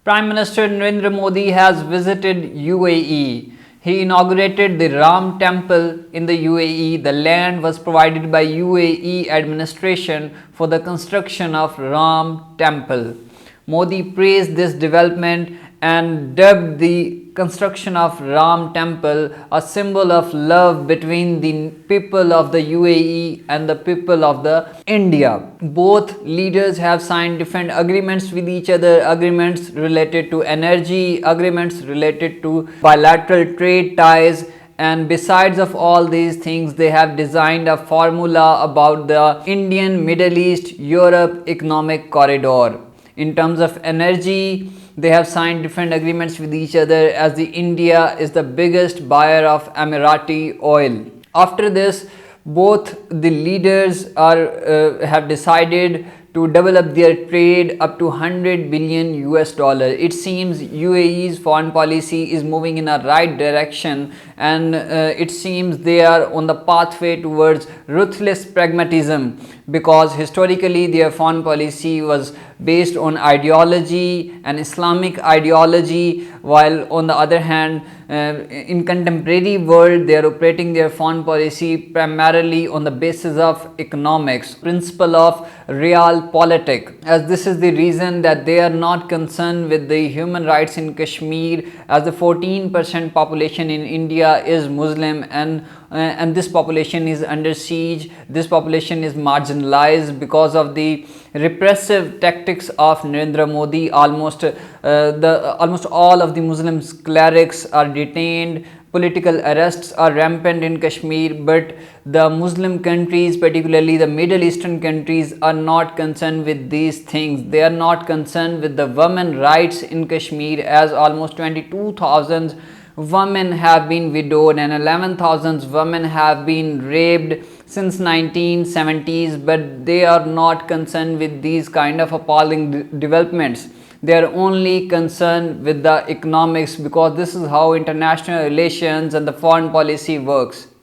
Prime Minister Narendra Modi has visited UAE. He inaugurated the Ram Temple in the UAE. The land was provided by UAE administration for the construction of Ram Temple. Modi praised this development and dubbed the construction of Ram Temple a symbol of love between the people of the UAE and the people of the India. Both leaders have signed different agreements with each other, agreements related to energy, agreements related to bilateral trade ties, and besides of all these things, they have designed a formula about the Indian Middle East Europe economic corridor. In terms of energy, they have signed different agreements with each other, as the India is the biggest buyer of Emirati oil. After this, both the leaders have decided to develop their trade up to 100 billion US dollar. It seems UAE's foreign policy is moving in a right direction, and it seems they are on the pathway towards ruthless pragmatism, because historically their foreign policy was based on ideology and Islamic ideology, while on the other hand in contemporary world they are operating their foreign policy primarily on the basis of economics, principle of realpolitik, as this is the reason that they are not concerned with the human rights in Kashmir, as the 14% population in India is Muslim, and this population is under siege. This population is marginalized because of the repressive tactics of Narendra Modi. Almost all of the Muslim clerics are detained. Political arrests are rampant in Kashmir, but the Muslim countries, particularly the Middle Eastern countries, are not concerned with these things. They are not concerned with the women rights in Kashmir, as almost 22,000 women have been widowed and 11,000 women have been raped since 1970s, but they are not concerned with these kind of appalling developments. They are only concerned with the economics, because this is how international relations and the foreign policy works.